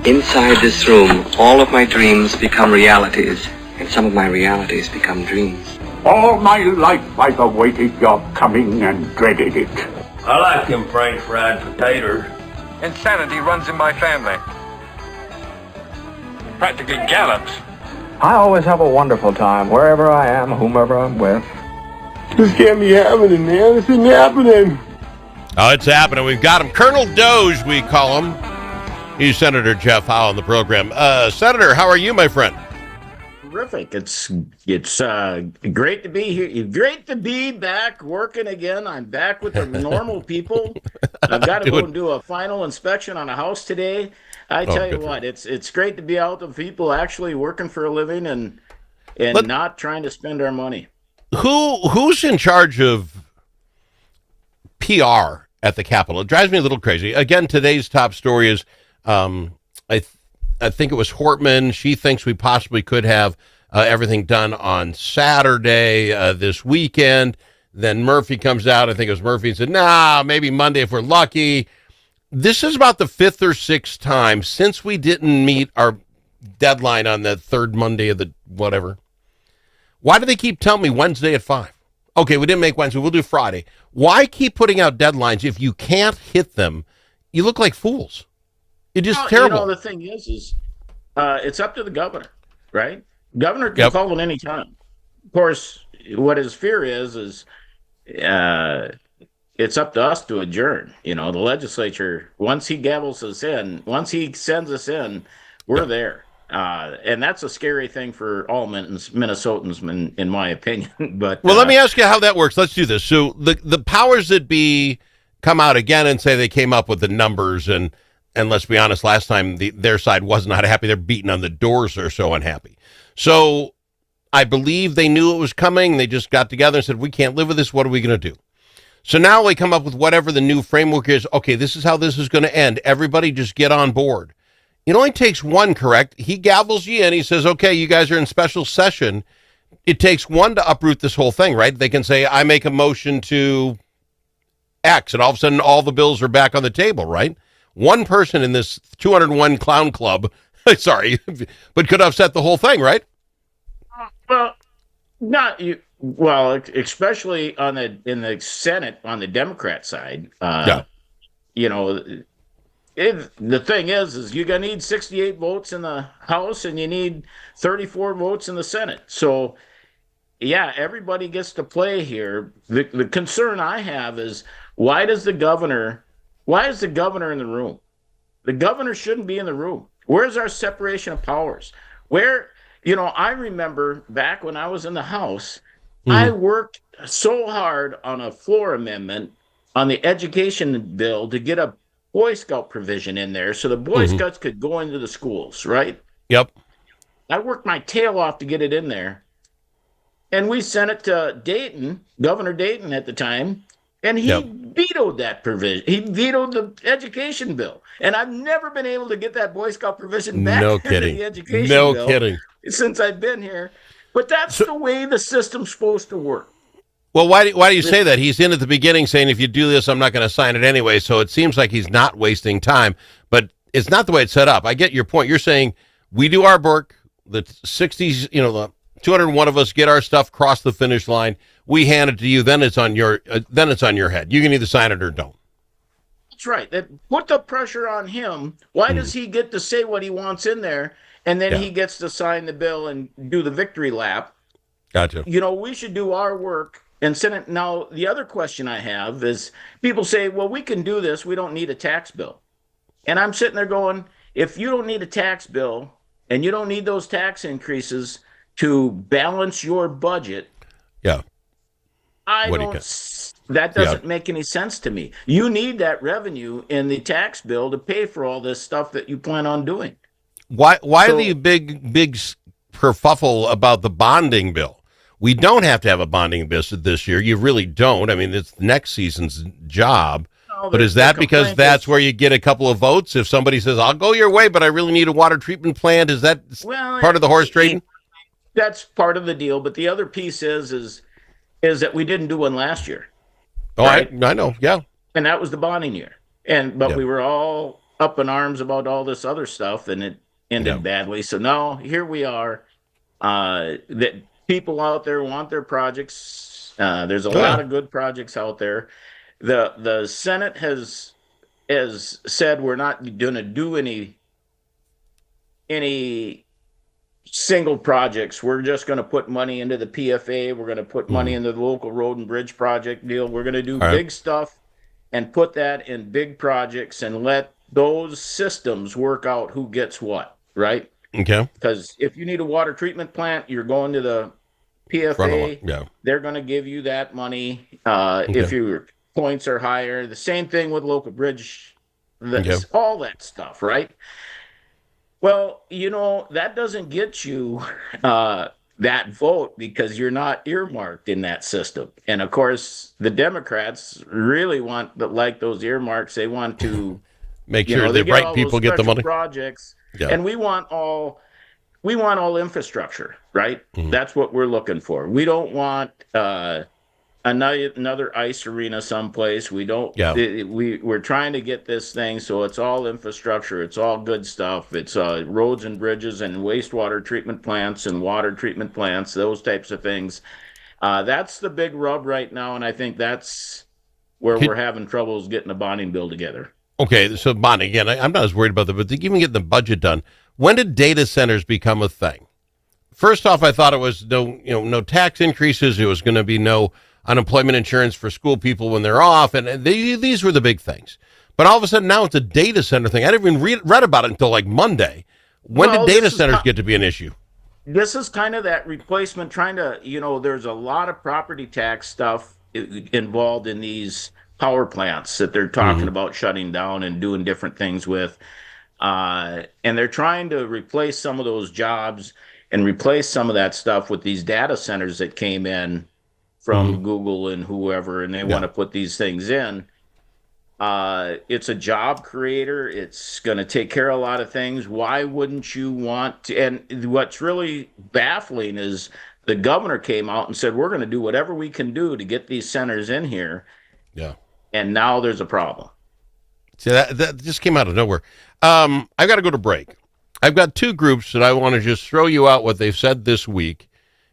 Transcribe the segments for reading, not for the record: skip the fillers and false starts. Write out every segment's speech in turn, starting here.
Inside this room, all of my dreams become realities, and some of my realities become dreams. All my life I've awaited your coming and dreaded it. I like them French fried potatoes. Insanity runs in my family. Practically gallops. I always have a wonderful time, wherever I am, whomever I'm with. This can't be happening, man. This isn't happening. Oh, it's happening. We've got him. Colonel DOGE, we call him. He's Senator Jeff Howe on the program. Senator, how are you, my friend? Terrific. It's great to be here. Great to be back working again. I'm back with the normal people. I've got to go and do a final inspection on a house today. I tell you what, it's great to be out with people actually working for a living and not trying to spend our money. Who's in charge of PR at the Capitol? It drives me a little crazy. Again, today's top story is I think it was Hortman. She thinks we possibly could have everything done on Saturday this weekend. Then Murphy comes out. I think it was Murphy and said, nah, maybe Monday if we're lucky. This is about the fifth or sixth time since we didn't meet our deadline on the third Monday of the whatever. Why do they keep telling me Wednesday at 5? Okay, we didn't make Wednesday. We'll do Friday. Why keep putting out deadlines if you can't hit them? You look like fools. It is terrible. You know, the thing is it's up to the governor, right? Governor can call at any time. Of course, what his fear is it's up to us to adjourn. You know, the legislature, once he gavels us in, once he sends us in, we're there. And that's a scary thing for all Minnesotans, in my opinion. But well, let me ask you how that works. Let's do this. So the powers that be come out again and say they came up with the numbers, and let's be honest, last time their side was not happy. They're beating on the doors. They're so unhappy. So I believe they knew it was coming. They just got together and said, we can't live with this. What are we going to do? So now they come up with whatever the new framework is. Okay, this is how this is going to end. Everybody just get on board. It only takes one, correct? He gavels you in. He says, okay, you guys are in special session. It takes one to uproot this whole thing, right? They can say, I make a motion to X, and all of a sudden all the bills are back on the table, right? One person in this 201 clown club, sorry, but could upset the whole thing, right? Well, not you. Well, especially in the Senate on the Democrat side. You know, the thing is you're gonna need 68 votes in the House and you need 34 votes in the Senate. So, yeah, everybody gets to play here. The concern I have is why is the governor in the room? The governor shouldn't be in the room. Where's our separation of powers? I remember back when I was in the House, I worked so hard on a floor amendment on the education bill to get a Boy Scout provision in there so the Boy Scouts could go into the schools, right? Yep. I worked my tail off to get it in there. And we sent it to Dayton, Governor Dayton at the time, and he vetoed that provision. He vetoed the education bill. And I've never been able to get that Boy Scout provision back into the education bill. No kidding. Since I've been here. But that's the way the system's supposed to work. Well, why do you say that? He's in at the beginning saying, if you do this, I'm not going to sign it anyway. So it seems like he's not wasting time. But it's not the way it's set up. I get your point. You're saying we do our work, the 60s, the 201 of us get our stuff, cross the finish line. We hand it to you. Then it's on your head. You can either sign it or don't. That's right. Put the pressure on him. Why does he get to say what he wants in there? And then he gets to sign the bill and do the victory lap. Gotcha. We should do our work and send it. Now, the other question I have is people say, well, we can do this. We don't need a tax bill. And I'm sitting there going, if you don't need a tax bill and you don't need those tax increases to balance your budget, that doesn't make any sense to me. You need that revenue in the tax bill to pay for all this stuff that you plan on doing. Why the big kerfuffle about the bonding bill? We don't have to have a bonding bill this year. You really don't. I mean, it's next season's job. No, but is that because that's where you get a couple of votes? If somebody says, I'll go your way, but I really need a water treatment plant, is that part of the horse trading? That's part of the deal. But the other piece is that we didn't do one last year. Oh, right? I know. Yeah. And that was the bonding year. But we were all up in arms about all this other stuff, and it ended badly. So now here we are. That people out there want their projects. There's a lot of good projects out there. The Senate has said we're not going to do any single projects. We're just going to put money into the PFA. We're going to put money into the local road and bridge project deal. We're going to do big stuff and put that in big projects and let those systems work out who gets what, right? Okay. Because if you need a water treatment plant, you're going to the PFA. Yeah. They're going to give you that money. If your points are higher, the same thing with local bridge, all that stuff, right? Well, that doesn't get you that vote because you're not earmarked in that system. And of course, the Democrats really want like those earmarks. They want to make sure the right people get the money. Projects, and we want all infrastructure, right? That's what we're looking for. We don't want another ice arena someplace. We don't. We're trying to get this thing so it's all infrastructure. It's all good stuff. It's roads and bridges and wastewater treatment plants and water treatment plants. Those types of things. That's the big rub right now, and I think that's where we're having troubles getting a bonding bill together. Okay, so bonding again. I'm not as worried about that, but to even get the budget done. When did data centers become a thing? First off, I thought it was no tax increases. It was going to be no unemployment insurance for school people when they're off, and these were the big things. But all of a sudden now it's a data center thing. I didn't even read about it until like Monday. When did data centers get to be an issue? This is kind of that replacement, trying to, there's a lot of property tax stuff involved in these power plants that they're talking about shutting down and doing different things with. And they're trying to replace some of those jobs and replace some of that stuff with these data centers that came in from Google and whoever, and they want to put these things in. It's a job creator. It's going to take care of a lot of things. Why wouldn't you want to? And what's really baffling is the governor came out and said, we're going to do whatever we can do to get these centers in here. Yeah. And now there's a problem. See, that just came out of nowhere. I've got to go to break. I've got two groups that I want to just throw you out what they've said this week,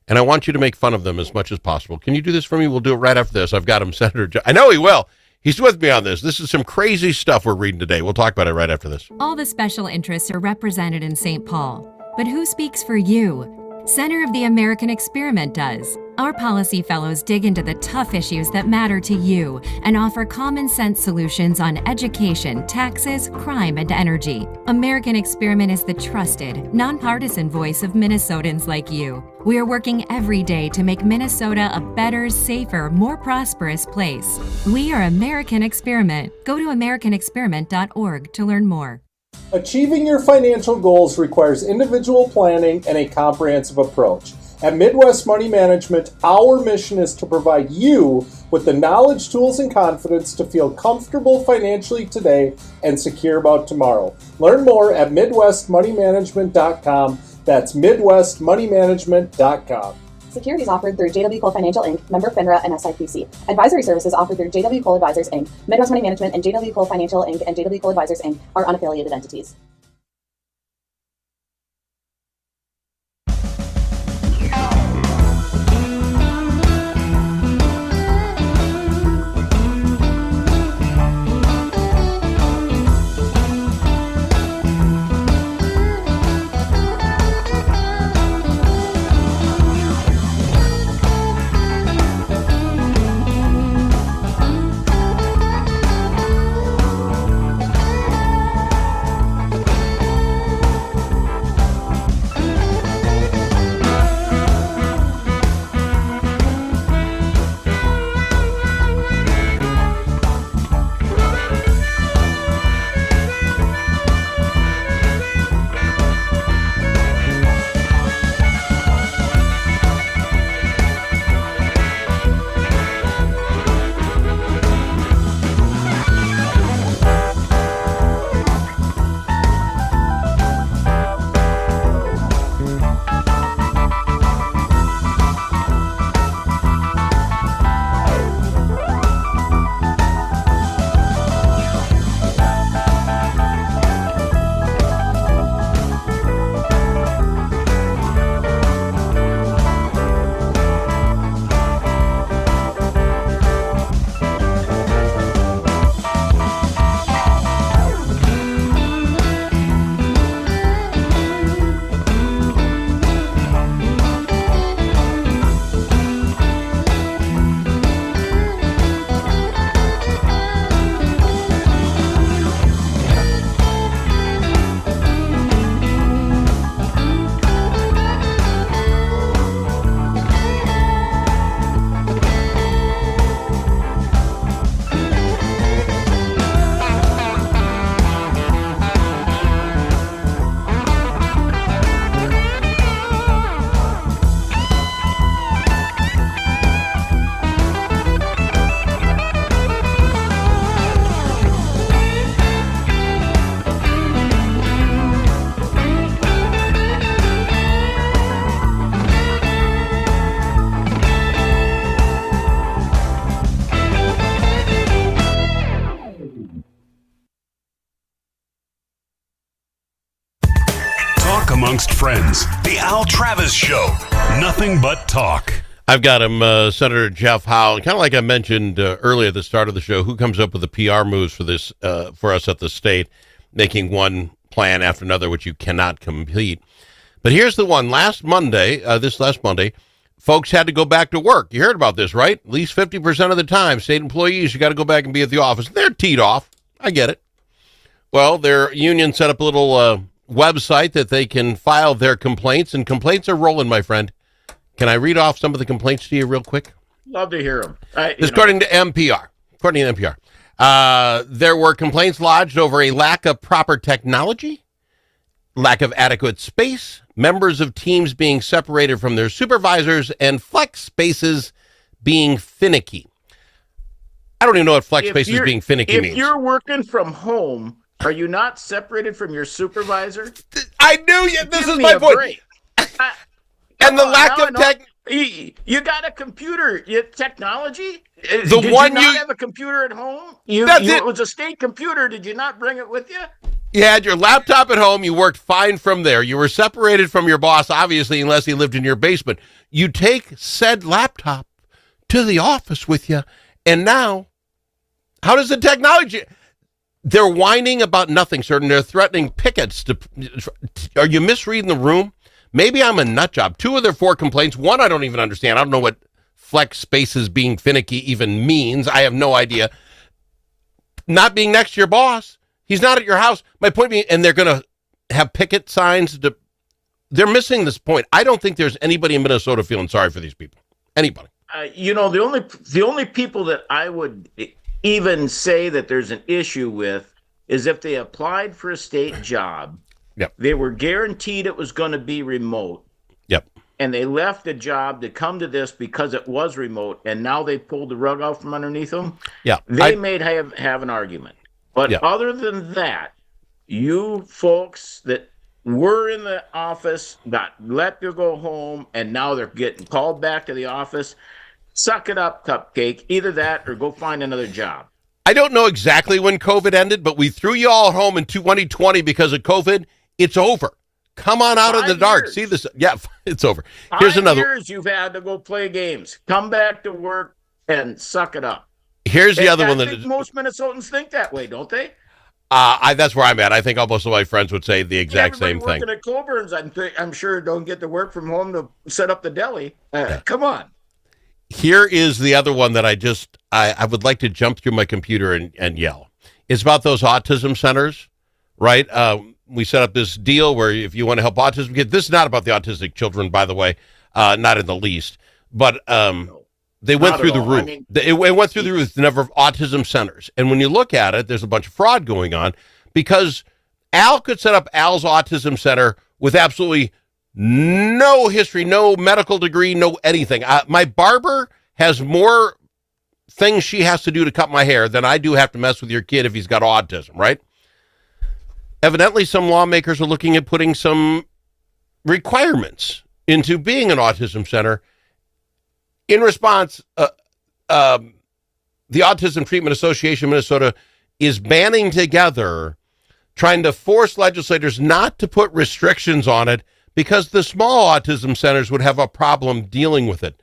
and I want you to make fun of them as much as possible. Can you do this for me? We'll do it right after this. I've got him, Senator John. I know he will. He's with me on this. This is some crazy stuff we're reading today. We'll talk about it right after this. All the special interests are represented in St. Paul. But who speaks for you? Center of the American Experiment does. Our policy fellows dig into the tough issues that matter to you and offer common sense solutions on education, taxes, crime, and energy. American Experiment is the trusted, nonpartisan voice of Minnesotans like you. We are working every day to make Minnesota a better, safer, more prosperous place. We are American Experiment. Go to americanexperiment.org to learn more. Achieving your financial goals requires individual planning and a comprehensive approach. At Midwest Money Management, our mission is to provide you with the knowledge, tools, and confidence to feel comfortable financially today and secure about tomorrow. Learn more at MidwestMoneyManagement.com. That's MidwestMoneyManagement.com. Securities offered through JW Cole Financial Inc., member FINRA and SIPC. Advisory services offered through JW Cole Advisors Inc. Midwest Money Management and JW Cole Financial Inc. and JW Cole Advisors Inc. are unaffiliated entities. amongst friends. The Al Travis Show. Nothing but talk. I've got him, Senator Jeff Howe, kind of like I mentioned earlier at the start of the show, who comes up with the PR moves for this, for us at the state, making one plan after another, which you cannot complete. But here's the one. Last Monday, folks had to go back to work. You heard about this, right? At least 50% of the time, state employees, you got to go back and be at the office. They're teed off. I get it. Well, their union set up a little website that they can file their complaints, and complaints are rolling, my friend. Can I read off some of the complaints to you real quick? Love to hear them. According to NPR. There were complaints lodged over a lack of proper technology, lack of adequate space, members of teams being separated from their supervisors, and flex spaces being finicky. I don't even know what flex spaces being finicky means. If you're working from home, are you not separated from your supervisor? I knew you. This is my point. And the lack of tech. You got a computer technology? Did you not have a computer at home? It was a state computer. Did you not bring it with you? You had your laptop at home. You worked fine from there. You were separated from your boss, obviously, unless he lived in your basement. You take said laptop to the office with you, and now, how does the technology? They're whining about nothing, sir, and they're threatening pickets. Are you misreading the room? Maybe I'm a nut job. 2 of their 4 complaints. 1 I don't even understand. I don't know what flex spaces being finicky even means. I have no idea. Not being next to your boss. He's not at your house. My point being, and they're going to have picket signs. They're missing this point. I don't think there's anybody in Minnesota feeling sorry for these people. Anybody. The only people that I would even say that there's an issue with is if they applied for a state job. Yep. They were guaranteed it was going to be remote. Yep. And they left a job to come to this because it was remote, and now they pulled the rug out from underneath them. Yeah. They may have an argument. But other than that, you folks that were in the office got let to go home, and now they're getting called back to the office. Suck it up, cupcake. Either that or go find another job. I don't know exactly when COVID ended, but we threw you all home in 2020 because of COVID. It's over. Come on out of the dark. See this? Yeah, it's over. Here's 5 another. years you've had to go play games. Come back to work and suck it up. Here's the other one I think most Minnesotans think that way, don't they? That's where I'm at. I think almost all my friends would say the exact same thing. Working at Colburn's, I'm sure don't get to work from home to set up the deli. Come on. Here is the other one that I would like to jump through my computer and yell. It's about those autism centers, right? We set up this deal where if you want to help autism kids, this is not about the autistic children, by the way, not in the least, but they went through the roof. It went through the roof, the number of autism centers. And when you look at it, there's a bunch of fraud going on because Al could set up Al's autism center with absolutely no history, no medical degree, no anything. My barber has more things she has to do to cut my hair than I do have to mess with your kid if he's got autism, right? Evidently, some lawmakers are looking at putting some requirements into being an autism center. In response, the Autism Treatment Association of Minnesota is banding together, trying to force legislators not to put restrictions on it because the small autism centers would have a problem dealing with it.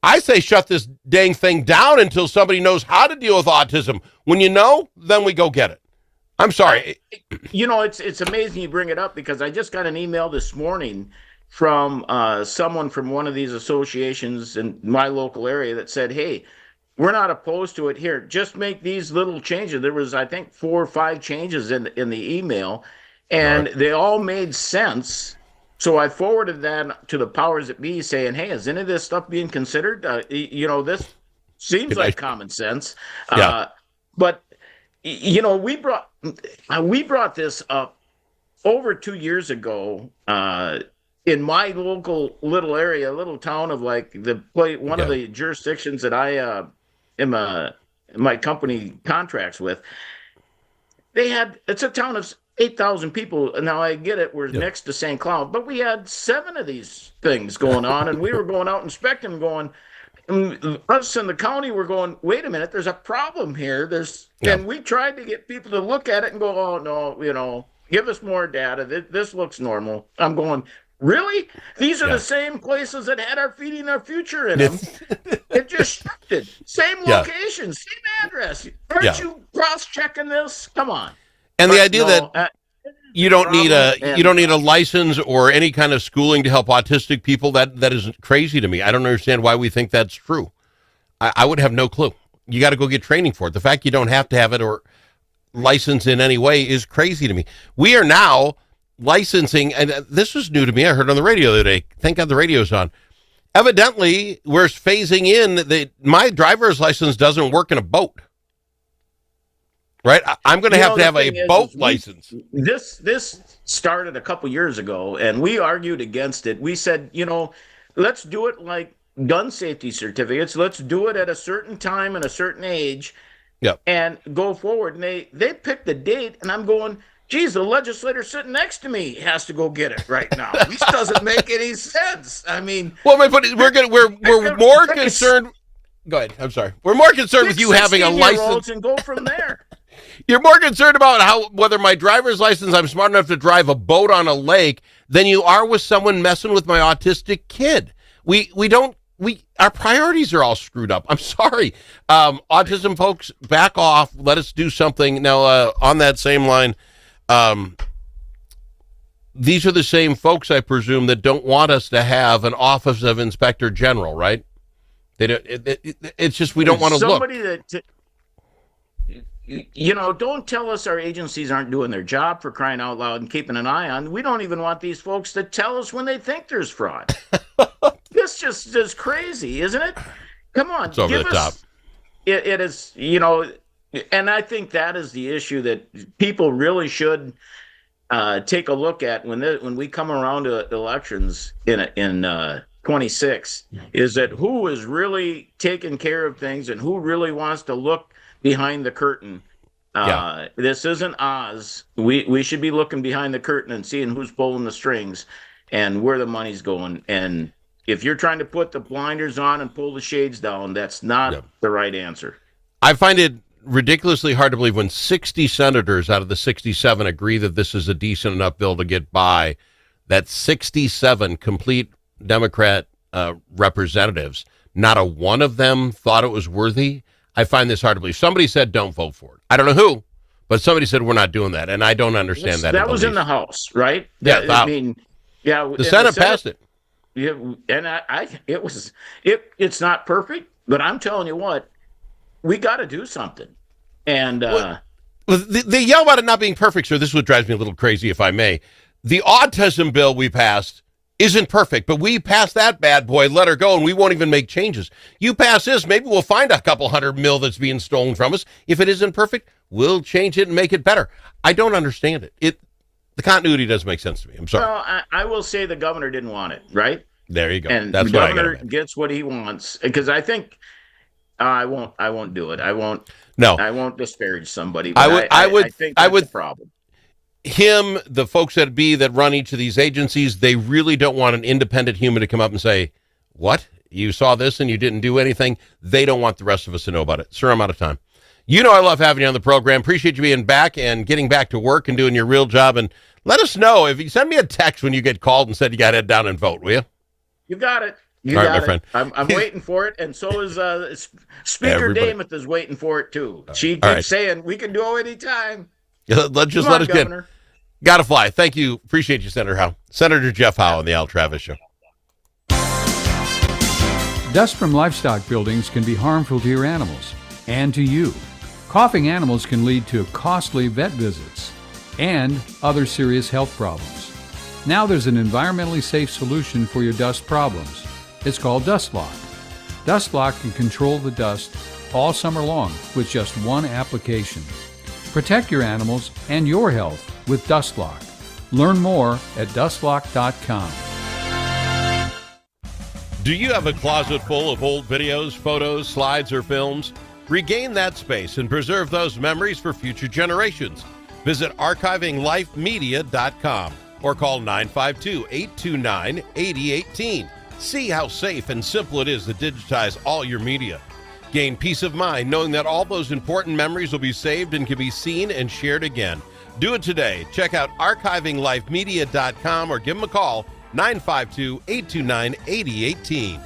I say shut this dang thing down until somebody knows how to deal with autism. When you know, then we go get it. I'm sorry. It's amazing you bring it up because I just got an email this morning from someone from one of these associations in my local area that said, hey, we're not opposed to it here. Just make these little changes. There was, I think, 4 or 5 changes in the email, and they all made sense. So I forwarded that to the powers that be saying, hey, is any of this stuff being considered? This seems like common sense. But we brought this up over 2 years ago in my local little area, little town of one of the jurisdictions that I my company contracts with. It's a town of 8,000 people. Now I get it. We're next to St. Cloud, but we had 7 of these things going on, and we were going out inspecting, going. Us in the county were going, wait a minute, there's a problem here. And we tried to get people to look at it and go, oh, no, Give us more data. This looks normal. I'm going, really? These are the same places that had our Feeding Our Future in them. It just shifted. Same location, same address. Aren't you cross-checking this? Come on. And the idea that you don't need a license or any kind of schooling to help autistic people, that is crazy to me. I don't understand why we think that's true. I would have no clue. You got to go get training for it. The fact you don't have to have it or license in any way is crazy to me. We are now licensing, and this was new to me. I heard on the radio the other day. Thank God the radio's on. Evidently, we're phasing in my driver's license doesn't work in a boat. Right? I'm going to have a boat license. This started a couple years ago, and we argued against it. We said, let's do it like gun safety certificates. Let's do it at a certain time and a certain age and go forward. And they picked the date, and I'm going, geez, the legislator sitting next to me has to go get it right now. This doesn't make any sense. I mean, well, but we're more concerned. Go ahead. I'm sorry. We're more concerned with you having a license and go from there. You're more concerned about whether my driver's license, I'm smart enough to drive a boat on a lake, than you are with someone messing with my autistic kid. Our priorities are all screwed up. I'm sorry. Autism folks, back off. Let us do something. Now, on that same line, these are the same folks, I presume, that don't want us to have an Office of Inspector General, right? They don't. It's just we don't want to look. Don't tell us our agencies aren't doing their job, for crying out loud, and keeping an eye on. We don't even want these folks to tell us when they think there's fraud. This just is crazy, isn't it? Come on. It's over the top. It is, and I think that is the issue that people really should take a look at when we come around to elections in 26, is that who is really taking care of things and who really wants to look behind the curtain. This isn't Oz. We should be looking behind the curtain and seeing who's pulling the strings and where the money's going. And if you're trying to put the blinders on and pull the shades down, that's not the right answer. I find it ridiculously hard to believe when 60 senators out of the 67 agree that this is a decent enough bill to get by, that 67 complete Democrat representatives, not a one of them thought it was worthy. I find this hard to believe. Somebody said don't vote for it. I don't know who, but somebody said we're not doing that, and I don't understand that. That was in the House, right? Yeah, the Senate passed it. Yeah, and it's not perfect, but I'm telling you what, we got to do something. And they yell about it not being perfect, sir. This is what drives me a little crazy, if I may. The autism bill we passed isn't perfect, but we passed that bad boy, let her go, and we won't even make changes. You pass this, maybe we'll find a couple $100 million that's being stolen from us. If it isn't perfect, we'll change it and make it better. I don't understand it. The continuity doesn't make sense to me. I'm sorry. Well, I will say the governor didn't want it, right? There you go. And that's the what governor gets what he wants, because I think I won't do it. I won't disparage somebody. But I think that's a problem. The folks that run each of these agencies, they really don't want an independent human to come up and say, what? You saw this and you didn't do anything? They don't want the rest of us to know about it. Sir, I'm out of time. I love having you on the program. Appreciate you being back and getting back to work and doing your real job. And let us know. If you send me a text when you get called and said you got to head down and vote, will you? You got it. All right, my friend. I'm waiting for it, and so is Speaker Dameth is waiting for it too. She keeps saying we can do it anytime. Let us get. Got to fly. Thank you. Appreciate you, Senator Howe. Senator Jeff Howe on the Al Travis Show. Dust from livestock buildings can be harmful to your animals and to you. Coughing animals can lead to costly vet visits and other serious health problems. Now there's an environmentally safe solution for your dust problems. It's called Dust Lock. Dust Lock can control the dust all summer long with just one application. Protect your animals and your health with Dust Lock. Learn more at dustlock.com. Do you have a closet full of old videos, photos, slides, or films? Regain that space and preserve those memories for future generations. Visit archivinglifemedia.com or call 952-829-8018. See how safe and simple it is to digitize all your media. Gain peace of mind knowing that all those important memories will be saved and can be seen and shared again. Do it today. Check out archivinglifemedia.com or give them a call, 952-829-8018.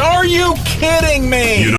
Are you kidding me?